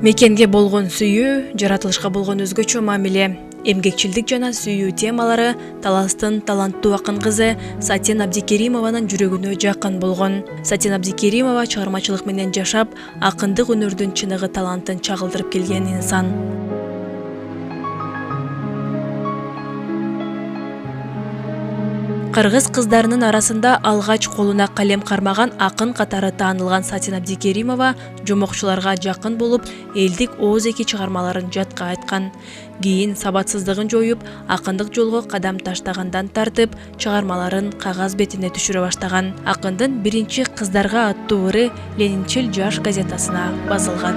Мекенге болгон сүйүү, жаратылышка болгон өзгөчө мамиле, эмгекчилдик жана сүйүү темалары Таластын таланттуу акын кызы Сатен Абдикеримованын жүрөгүнө жакын болгон. Сатен Абдикеримова чыгармачылык менен жашап, акындык өнөрдүн чыныгы талантын чагылдырып келген инсан. Кыргыз кыздарынын арасында алгач колуна калем кармаган акын катары таанылган Сатен Абдикеримова жомокчуларга жакын болуп, элдик ооз-эки чыгармаларын жатка айткан. Кийин сабатсыздыгын жоюп, акындык жолго кадам таштагандан тартып, чыгармаларын кагаз бетине түшүрө баштаган. Акындын биринчи кыздарга аттуу ыры Ленинчил жаш газетасына басылган.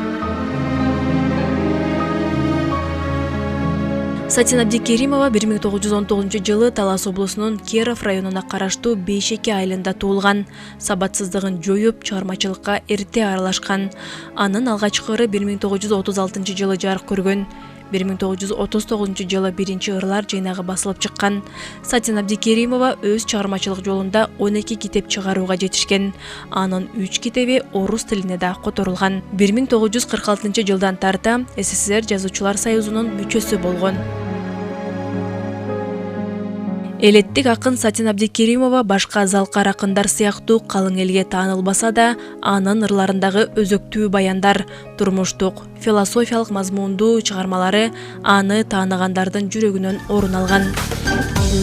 Сатен Абдикеримова 1919 жылы Талас облусунун Керов районуна караштуу Бейшеке айылында туулган. Сабатсыздыгын жоюп, чыгармачылыкка эрте аралашкан. Анын алгачкы ыры 1936 жылы жарык көргөн. 1939 жылы биринчи ырлар жыйнагы басылып чыккан. Сатен Абдикеримова өз чыгармачылык жолунда 12 китеп чыгарууга жетишкен. Анын 3 китеби орус тилине да которулган. 1946 жылдан тарта СССР жазуучулар союзунун мүчөсү болгон. Элеттик акын Сатен Абдикеримова башка залкар акындар сыяктуу калың элге таанылбаса да, анын ырларындагы өзөктүү баяндар, турмуштук, философиялык мазмундуу чыгармалары аны тааныгандардын жүрөгүнөн орун алган.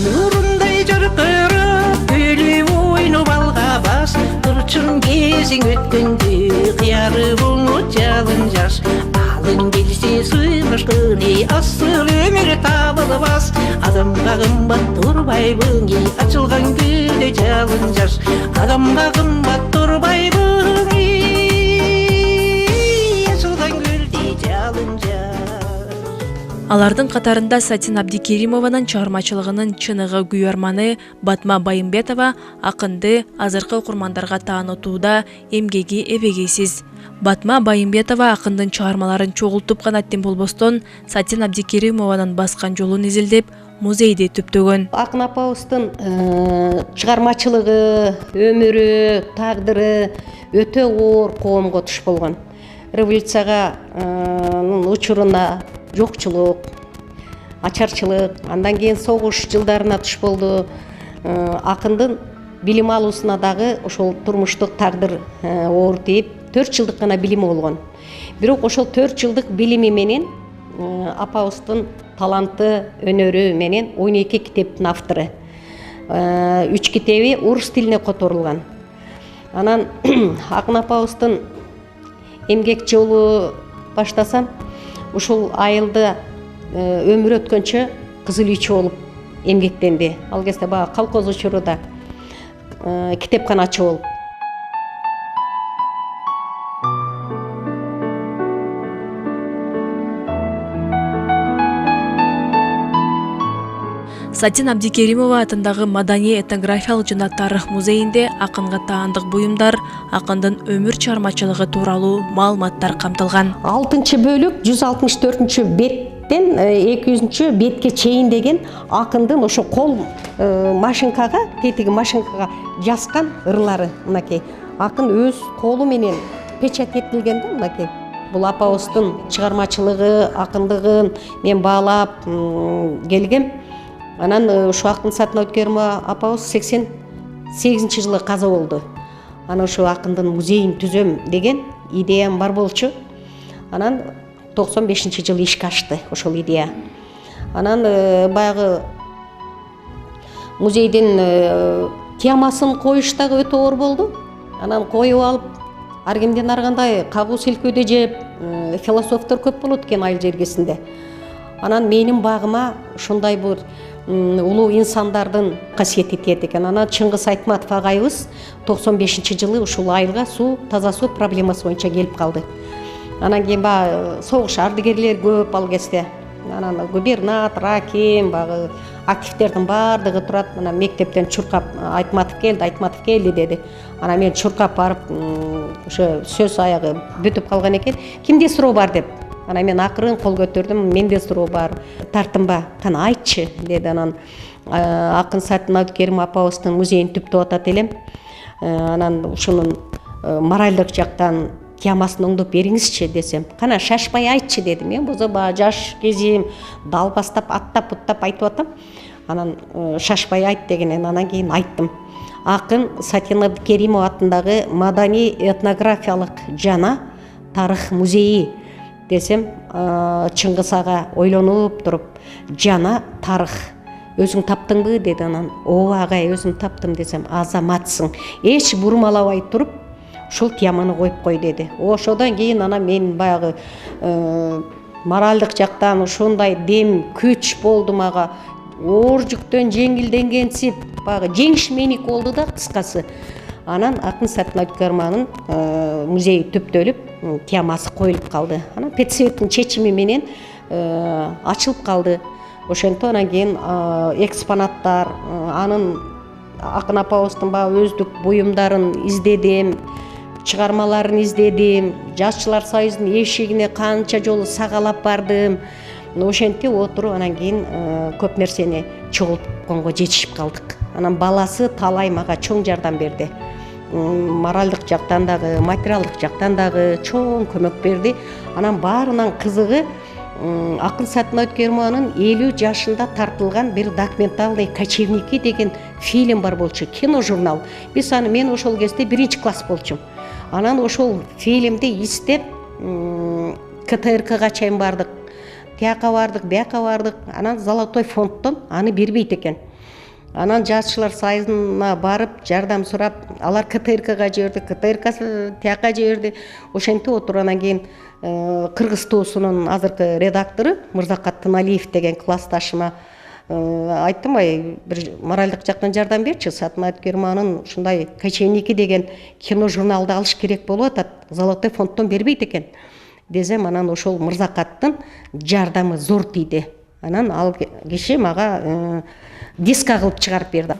Нурундай жаркырап, өлүп ойноп алгабас, турчун кезиң өткөндө, кыяры буңут жалын жаш. Алың келсе сыймышкыны, асыл өмүр табылбас. Адамга кымбат турбайбың, ачылган гүлдө жалын жаш. Адамга кымбат турбайбың, ачылган гүлдө жалын жаш. Алардын катарында Сатен Абдикеримованын чыгармачылыгынын чыныгы күйөрманы Батма Байымбетова акынды азыркы окурмандарга таанытууда эмгеги эбегейсиз. Батма Байымбетова акындын чыгармаларын чогултуп гана тем болбостон, Сатен Абдикеримованын баскан жолун изилдеп, музейди түптөгөн. Акын апабыздын чыгармачылыгы, өмүрү, тагдыры өтө оор коомго туш болгон. Революцияга учуруна жокчулук, ачарчылык, андан кийин согуш жылдарына туш болду. Акындын билим алуусуна дагы ошол турмуштук тагдыр оор тийип, 4 жылдык гана билими болгон. Бирок ошол 4 жылдык билими менен апабыздын таланты, өнөрү менен 12 китептин автору. 3 китеби орус тилине которулган. Анан акын апабыздын эмгек жолу баштасам, ушул айылда өмүр өткөнчө кызыл үйчү болуп эмгектенди. Ал кезде бага колхоз учуруда китепканачы болуп. Сатен Абдикеримова атындагы Маданий этнографиялык жана тарых музейинде акынга таандык буюмдар, акындын өмүр чыгармачылыгы тууралуу маалыматтар камтылган. 6-бөлүк 164 беттен 200 бетке чейин деген акындын ошо кол машинкага, тетиги машинкага жазган ырлары мынакей. Акын өз колу менен печать этилген да мынакей. Бул апабыздын чыгармачылыгы, акындыгын мен баалап келгем. Анан ушу акын Сатен Абдикеримова апабыз 88 жылы каза болду. Анан ушу акындын музейин түзөм деген идеям бар болчу. Анан 95 жылы ишке ашты ошол идея. Анан баягы музейдин темасын коюш дагы өтө оор болду. Анан коюп алып, ар кимден аргандай кагуу силкөөдө жеп, философтор көп болот экен айыл жергесинде. Анан менин багыма ушундай бир улуу инсандардын касиети тиет экен. Анан Чыңгыз Айтматов агайыбыз 95 жылы ушул айылга таза суу проблемасы боюнча келип калды. Анан кийин согуш ардыгерлер көп ал кезде. Анан губернатор, аким, активдердин баардыгы турат. Анан мектептен чуркап Айтматов келди деди. Анан мен чуркап барып, ошо сөз аягы бүтүп калган экен. Кимде суроо бар деп. Анан мен акырын кол көтөрдүм, менде суроо бар. Тартынба, кана айтчы деди. Анан акын Сатен Абдикеримова апабыздын музейин түптөп атат элем. Анан ушунун моральдык жактан темасын оңдоп бериңизчи десем, кана шашпай айтчы деди. Мен болсо баягы жаш кезим далбастап аттап буттап айтып атам. Анан шашпай айт дегенен анан кийин айттым. Акын Сатина Абдыкеримова атындагы маданий этнографиялык жана тарых музейи десем, Чыңгыз ага ойлонуп туруп, жана тарых өзүң таптыңбы деди. Анан ооба агай өзүм таптым десем, азаматсың, эч бурмалабай туруп ушул теманы коюп кой деди. Ошодон кийин анан мен баягы моралдык жактан ушундай дем күч болду мага. Оор жүктөн жеңилденгенсип, баягы жеңиш меник болду да кыскасы. Анан Акын Сатина Абдыкеримованын музейи төптөлүп, темасы коюлуп калды. Анан педсоветтин чечими менен ачылып калды. Ошентип анан кийин экспонаттар, анын Акын апабыздын баягы өздүк буюмдарын издедим, чыгармаларын издедим, Жашчылар союзунун эшигине канча жолу сагалап бардым. Ошентип отуруп анан кийин көп нерсени чогултконго жетишип калдык. Анан баласы талай мага чоң жардам берди. Моралдык жактан дагы, материалдык жактан дагы чоң көмөк берди. Анан баарынан кызыгы Акын Сатина Абдыкеримованын 50 жашында тартылган бир документальный «Кочевники» деген фильм бар болчу, киножурнал. Мен ошол кезде 1-класс болчум. Анан ошол фильмди издеп КТРКга чейин бардык. Тияка бардык, бияка бардык. Анан Золотой фонддон аны бербейт экен. Анан Жашчылар союзуна барып, жардам сурап, алар КТРКга жиберди, КТРК тияка жиберди. Ошентип отуруп анан кийин Кыргыз туусунун азыркы редактору Мырзакат Тыналиев деген классташыма айттым, бир моралдык жактан жардам берчи, Сатина Абдыкеримованын ушундай «Кочевники» деген киножурналды алыш керек болуп атат, Золотой фонддон бербейт экен десем, анан ошол Мырзакаттын жардамы зор тийди. Анан ал киши мага диска кылып чыгарып берди.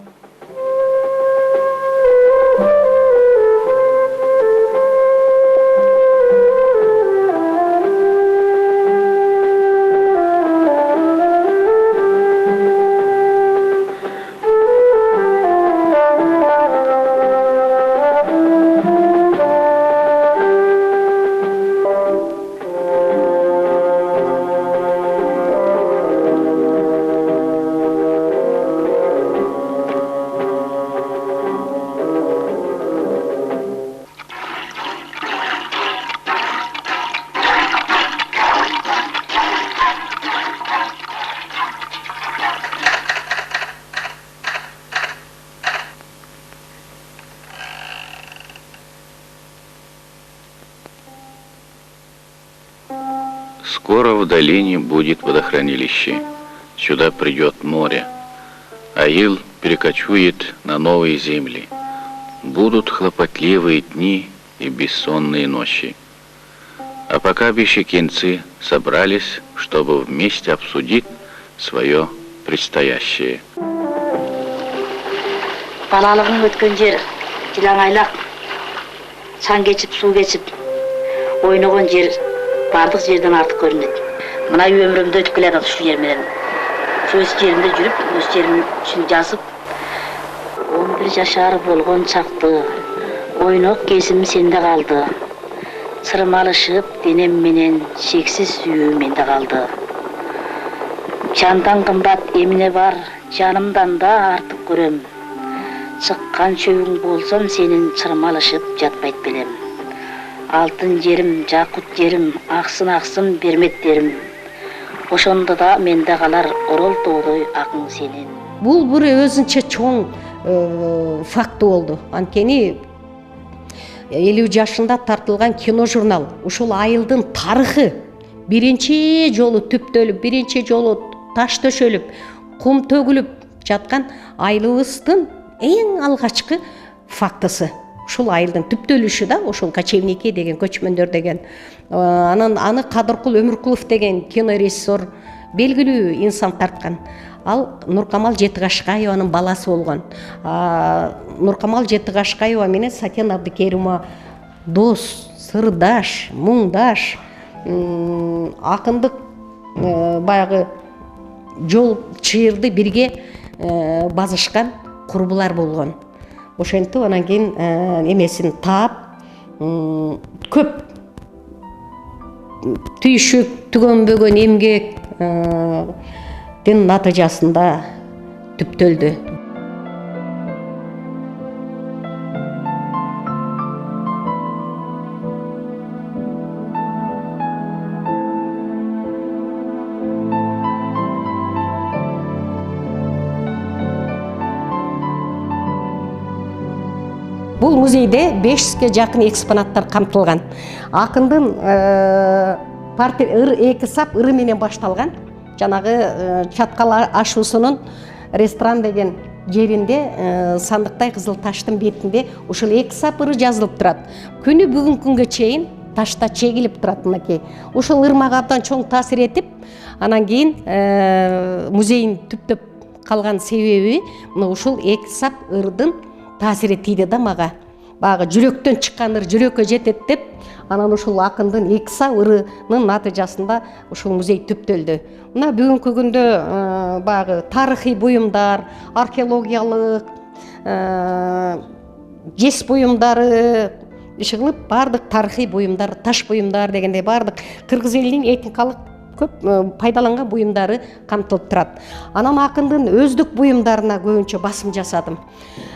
Скоро в долине будет водохранилище, сюда придет море, а ил перекочует на новые земли. Будут хлопотливые дни и бессонные ночи. А пока бишекинцы собрались, чтобы вместе обсудить свое предстоящее. Балалығың өткен жер жылаңайлақ, сан кечіп, су кечіп, ойнаған жер бардық жерден артық көрінеді. Мына өмірімді өтіп келеді шу жерменен. Өз жерімде жүріп, өз жерім үшін жазып, 11 жашар болған чақты, ойнақ кезім сенде қалды. Сырмалышып, денем менен шексіз сүйүү менде қалды. Жандан қымбат еміне бар, жанымдан да артық көрем. Шыққан шөйің болсам, сенің сырмалышып жатпайт белем. Алтын жерім, жақут жерім, ақсын берметтерім. Ошонда да менде қалар орол тоодой ақың сенен. Бул бир өзүнчө чоң факты болду. Анткени 50 жашында тартылган киножурнал, ушул айылдын тарыхы биринчи жолу түптөлүп, биринчи жолу таш төшөлүп, кум төгүлүп жаткан айылыбыздын эң алгачкы фактысы. Ушул айылдын түптөлүшү да, ошол «Кочевники» деген, көчмөндөр деген. Анан аны Кадыркул Өмүркулов деген кинорежиссер белгилүү инсан тарткан. Ал Нуркамал Жетигашкаеванын баласы болгон. Нуркамал Жетигашкаева менен Сатина Абдыкеримова дос, сырдаш, муңдаш, акындык баягы жол чыйырды бирге базышкан курбулар болгон. Ошентип анан кийин эмесин таап, көп түйшүп түгөнбөгөн эмгектин натыйжасында түптөлдү. Бул музейде 500ге жакын экспонаттар камтылган. Акындын эки сап ыры менен башталган. Жанагы чаткал ашуусунун ресторан деген жеринде сандыктай кызыл таштын бетинде ушул эки сап ыры жазылып турат. Күнү бүгүнкү күнгө чейин ташта чегилип турат мынакей. Ушул ыр мага абдан чоң таасир этип, анан кийин музейин түптөп калган себеби мына ушул эки сап ырдын таасири тийди да мага. Багы жүрөктөн чыккан ыр жүрөккө жетет деп, анан ушул акындын эки сап ырынын натыйжасында ушул музей түптөлдү. Мына бүгүнкү күндө багы тарыхый буюмдар, археологиялык, жес буюмдары, иши бардык тарыхый буюмдар, таш буюмдар дегендей бардык кыргыз элинин этникалык көп пайдаланган буюмдары камтылып турат. Анан акындын өздүк буюмдарына көбүнчө басым жасадым.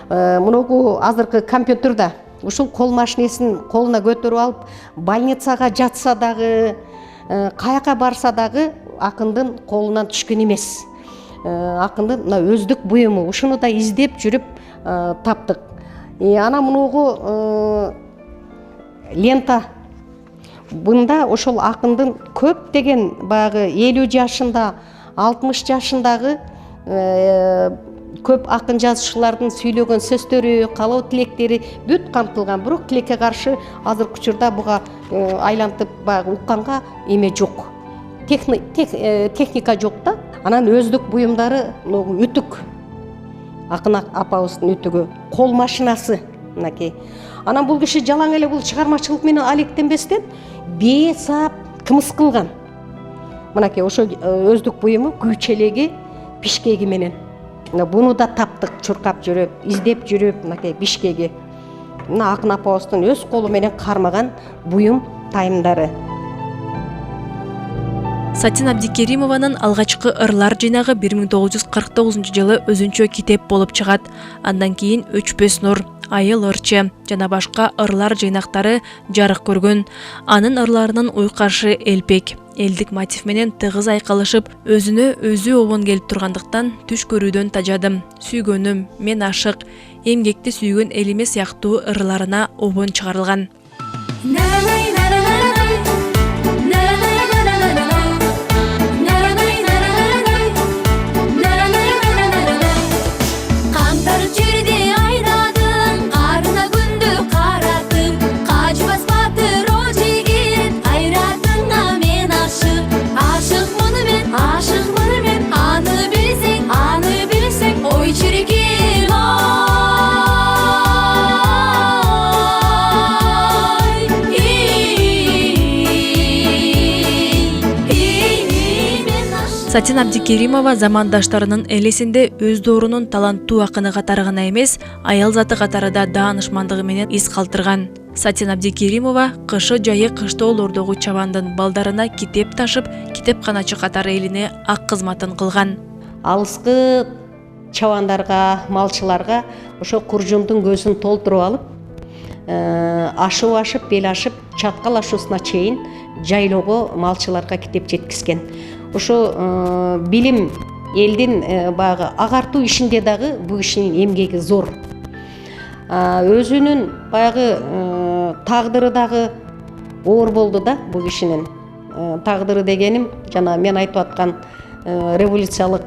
Мунугу азыркы компьютерда ушул кол машинесин колуна көтөрүп алып, больницага жатса дагы, каяка барса дагы акындын колунан түшкөн эмес. Акындын мына өздүк буюму, ушуну да издеп жүрүп таптык. Анан мунугу лента. Бунда ошол акындын көп деген багы 50 жашында, 60 жашындагы көп акын жазуучулардын сүйлөгөн сөздөрү, каалоо тилектери бүт камтылган. Бирок тилекке каршы азыркы учурда буга айлантып багы укканга эме жок. Техника жок да. Анан өздүк буюмдары үтүк. Акын апабыздын үтүгү, кол машинасы мынакей. Анан бул киши жалаң эле бул чыгармачылык менен алектенбестен бесап кымыз кылган. Мынакей ошо өздүк буюму күйчелеги, бишкеги менен. Буну да таптык, чуркап жүрүп, издеп жүрүп, мынакей бишкеги. Мына акын апабыздын өз колу менен кармаган буюм тайымдары. Сатин Абдикеримованын алгачкы ырлар жыйнагы 1949-жылы өзүнчө китеп болуп чыгат. Андан кийин Өчпөс нур, Айыл ырчы жана башка ырлар жыйнактары жарык көргөн. Анын ырларынын уйкаршы элпек, элдик мотив менен тыгыз айкалышып, өзүнө өзү обон келип тургандыктан түш көрүүдөн тажадым. Сүйгөнүм, мен ашык, эмгекти сүйгөн элиме сыяктуу ырларына обон чыгарылган. Сатин Абдикеримова замандаштарынын элесинде өз доорунун таланттуу акыны катары гана эмес, аял заты катары да даанышмандыгы менен из калтырган. Сатин Абдикеримова кышы жайы кыштоолордогу чабандын балдарына китеп ташып, китепканачы катары элине ак кызматын кылган. Алыскы чабандарга, малчыларга ошо куржундун көзүн толтуруп алып, ашып, бел ашып, чаткал ашуусуна чейин жайлоого малчыларга китеп жеткизген. Ошо билим элдин багы агартуу ишинде дагы бул кишинин эмгеги зор. Өзүнүн баягы тагдыры дагы оор болду да бул кишинин. Тагдыры дегеним жана мен айтып аткан революциялык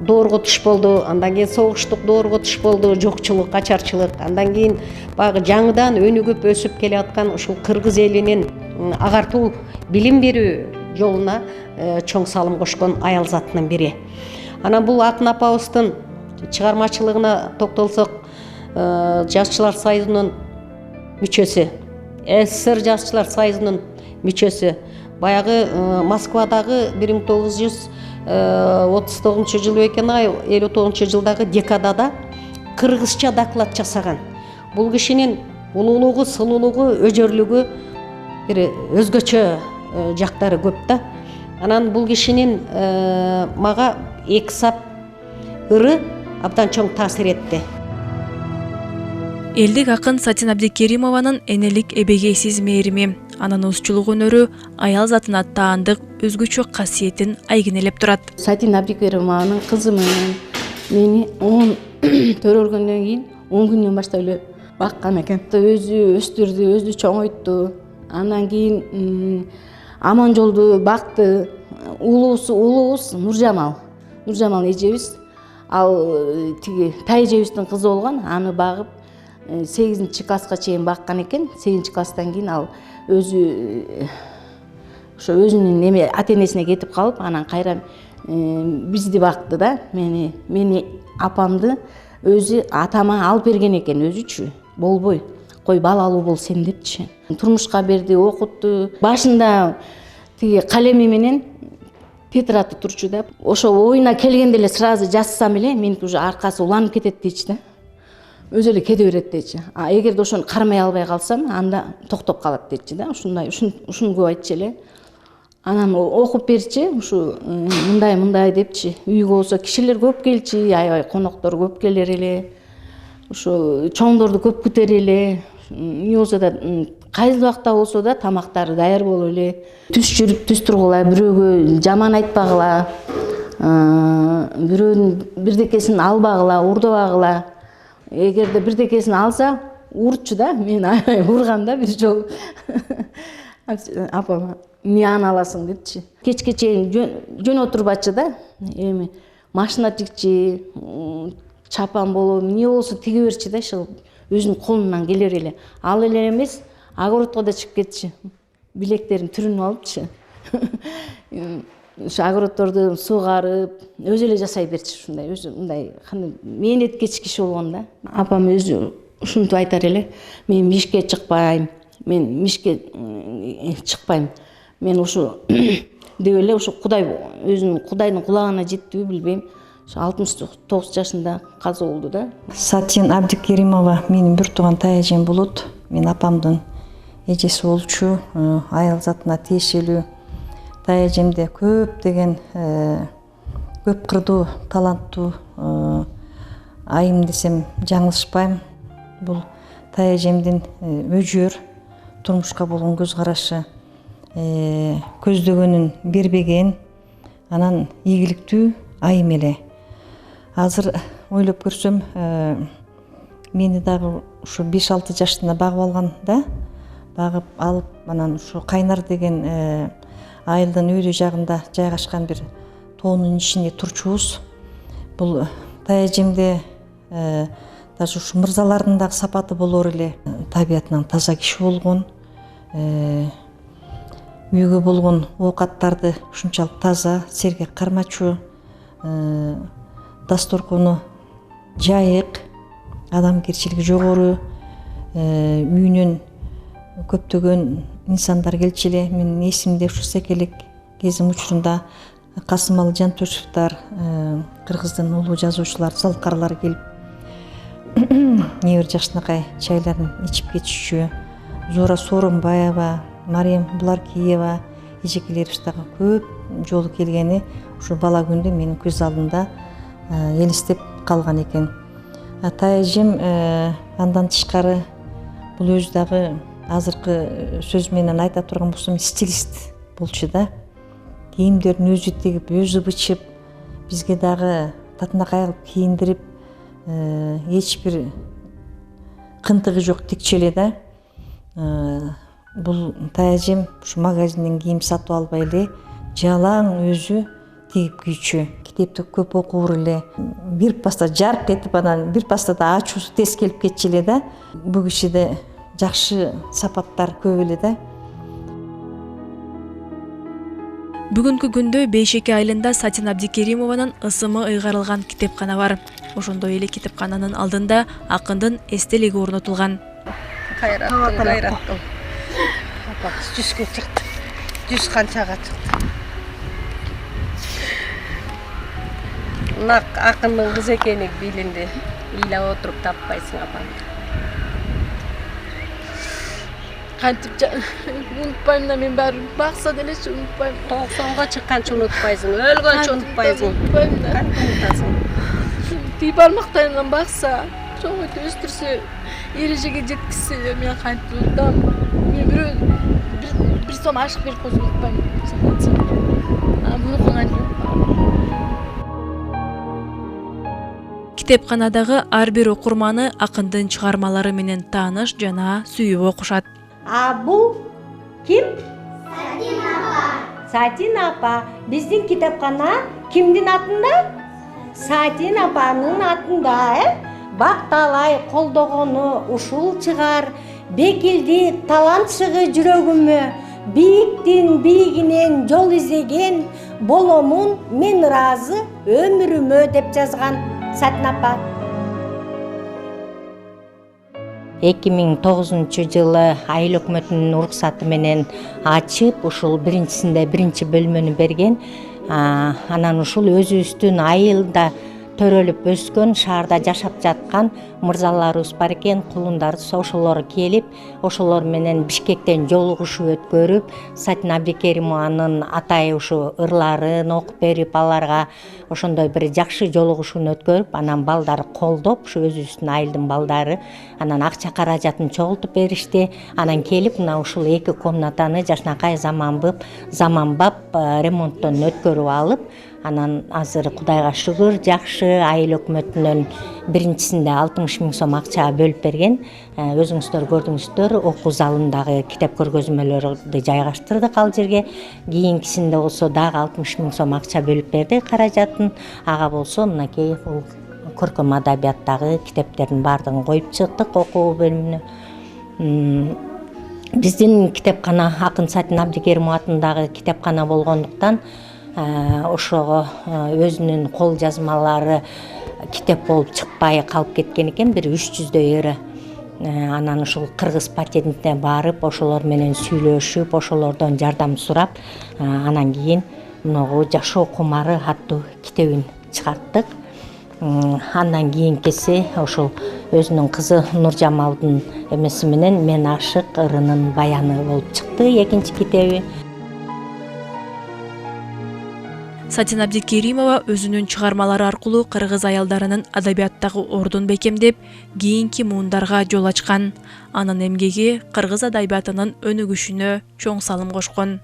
доорго туш болду, андан кийин согуштук доорго туш болду, жокчулук, ачарчылык, андан кийин баягы жаңыдан өнүгүп өсүп келе аткан ушул кыргыз элинин агартуу билим берүү жолуна чоң салым кошкон аял затынын бири. Анан бул акын апабыздын чыгармачылыгына токтолсок, жазчылар союзунун мүчөсү, СССР жазчылар союзунун мүчөсү, баягы Москвадагы 1939-жылы экен, 59-жылдагы декадада кыргызча доклад жасаган. Бул кишинин улуулугу, сулуулугу, өжөрлүгү бир өзгөчө жактары көп да. Анан бул кишинин мага 2 сап ыры абдан чоң таасир этти. Элдик акын Сатин Абдикеримованын энелик эбегейсиз мээрими, анын узчулук өнөрү аял затына таандык өзгөчө касиетин айгинелеп турат. Сатин Абдикеримованын кызы менен мени 10 төрөлгөндөн кийин 10 күндөн баштап эле баккан экен. Өзү өстүрдү, өзү чоңойтtu. Андан кийин Аманжолду бакты. Улуубуз Нуржамал эжебиз. Ал тиги тай эжебиздин кызы болгон, аны багып 8 класска чейин баккан экен. 8 класстан кийин ал өзү ошо өзүнүн неме ата-энесине кетип калып, анан кайра бизди бакты да. Мени апамды өзү атама алып берген экен, өзүчү. Болбой, кой балалуу бол сен депчи. Турмушка берди, окутту. Башында тиги калеми менен тетрадты турчу да. Ошо оюна келгенде эле сразу жазсам эле менин уже аркасы уланып кетет дейчи да. Өзү эле кете берет дейчи. А эгерде ошону кармай албай калсам, анда токтоп калат дейчи да. Ушуну көп айтчу эле. Анан окуп берчи, ушу мындай депчи. Үйгө болсо кишилер көп келчи, аябай коноктор көп келер эле. Ушу чоңдорду көп күтөр эле. Үй болсо да кайсы убакта болсо да тамактары даяр болуп эле. Түз жүрүп түз тургула, бирөөгө жаман айтпагыла, бирөөнүн бирдекесин албагыла, урдабагыла. Эгерде бирдекесин алса, урчу да. Мен аябай ургам да бир жолу. Апама эмне аласың депчи. Кечке чейин жөн отурбачы да. Эми машина тикчи, чапан болуп, эмне болсо тиге берчи да, ошо өзүнүн колунан келер эле. Ал эле эмес, огородко да чыгып кетчи. Билектерин түрүнүп алыпчы. Ошо огороддорду сугарып, өзү эле жасай берчи ушундай. Өзү мындай мээнеткеч киши болгон да. Апам өзү ушинтип айтар эле. Мен мишке чыкпайм. Мен ушу деп эле ушу Кудай өзүнүн Кудайдын кулагына жеттиби билбейм. 69 жашында каза болду да. Сатин Абдикеримова менин бир тууган тай эжем болот. Мен апамдын эжеси болчу, аял затына тиешелүү. Тай эжемде көп деген көп кырдуу, таланттуу айым десем жаңылышпайм. Бул тай эжемдин өжөр, турмушка болгон көз карашы, көздөгөнүн бербеген, анан ийгиликтүү айым эле. Азыр ойлоп көрсөм, мени дагы ушу 5-6 жаштында багып алган да. Багып алып, анан ушу Кайнар деген айылдын өйдө жагында жайгашкан бир тоонун ичинде турчубуз. Бул тай эжемде даже ушу мырзалардын дагы сапаты болор эле. Табиятынан таза киши болгон. Үйгө болгон оокаттарды ушунчалык таза, сергек кармачу, дасторкону жайык, адамгерчилиги жогору, үйүнөн көптөгөн инсандар келчү эле. Менин эсимде ушу секелек кезим учурунда Касымалы Жантөшевдер, кыргыздын улуу жазуучулар, залкарлар келип небир жакшынакай чайларын ичип кетишчү. Зора Сооронбаева, Мариям Буларкиева эжекелерибиз дагы көп жолу келгени ушу бала күндө менин көз алдымда элестеп калган экен. Ата эжем андан тышкары бул өзү дагы азыркы сөз менен айта турган болсом стилист болчу да. Кийимдерин өзү тигип, өзү бычып, бизге дагы татынакай кылып кийиндирип, эч бир кынтыгы жок тикчи эле да. Бул тай эжем ушу магазинден кийим сатып албай эле жалаң өзү тигип кийчү. Китепти көп окур эле. Бир паста жарк этип, анан бир пастада ачуусу тез келип кетчү эле да. Бул кишиде жакшы сапаттар көп эле да. Бүгүнкү күндө Бейшеке айылында Сатин Абдикеримованын ысымы ыйгарылган китепкана бар. Ошондой эле китепкананын алдында акындын эстелиги орнотулган. Кайраттым. Апамыз 100-ге чыкты. 100 канчага чыкты. Мына акындын кызы экени билинди. Ыйлап отуруп таппайсың апаңды. кантип унутпайм да, мен баары бакса делечи унутпайм. 90га чыкканча унутпайсың, өлгөнчө унутпайсың. Унутпайм да. Кантип унутасың? Тиги бармактарымдан бакса, чоңойтуп өстүрсө, эрежеге жеткизсе, мен кантип унутам. Мен бир сом ашык берип койсо унутпайм. Буну кантип Китепканадагы ар бир окурманы акындын чыгармалары менен тааныш жана сүйүп окушат. Бул ким? Сатин апа. Биздин китепкана кимдин атында? Сатин апанын атында, Бакталай колдогону ушул чыгар, бекилди талантсыгы жүрөгүмө, бийиктин бийигинен жол издеген боломун мен ыраазы өмүрүмө деп жазган Сатин апа. 2009 жылы айыл өкмөтүнүн уруксаты менен ачып, ушул биринчи бөлмөнү берген. Анан ушул өзүбүздүн айылда төрөлүп өскөн, шаарда жашап жаткан мырзаларыбыз бар экен, кулундарыбыз, ошолор келип, ошолор менен Бишкектен жолугушуу өткөрүп, Сатин Абдикеримованын атай ушу ырларын окуп берип, аларга ошондой бир жакшы жолугушууну өткөрүп, анан балдар колдоп, ушу өзүбүздүн айылдын балдары, анан акча каражатын чогултуп беришти. Анан келип, мына ушул 2 комнатаны жакшынакай заманбап ремонттон өткөрүп алып, анан азыр Кудайга шүгүр жакшы айыл өкмөтүнөн биринчисинде 60 000 сом акча бөлүп берген. Өзүңүздөр көрдүңүздөр, окуу залындагы китеп көргөзмөлөрдү жайгаштырдык ал жерге. Кийинкисинде болсо дагы 60 000 сом акча бөлүп берди каражатын. Ага болсо мынакей бул көркөм адабияттагы китептердин баардыгын коюп чыктык окуу бөлүмүнө. Биздин китепкана акын Сатин Абдикеримов атындагы китепкана болгондуктан ошого өзүнүн кол жазмалары китеп болуп чыкпай калып кеткен экен, бир 300дөй ыры. Анан ушул кыргыз патентине барып, ошолор менен сүйлөшүп, ошолордон жардам сурап, анан кийин могу Жашоо кумары аттуу китебин чыгарттык. Андан кийинкиси ошол өзүнүн кызы Нуржамалдын эмеси менен Мен ашык ырынын баяны болуп чыкты, экинчи китеби. Сатин Абдикеримова өзүнүн чыгармалары аркылуу кыргыз аялдарынын адабияттагы ордун бекемдеп, кийинки муундарга жол ачкан. Анын эмгеги кыргыз адабиятынын өнүгүшүнө чоң салым кошкон.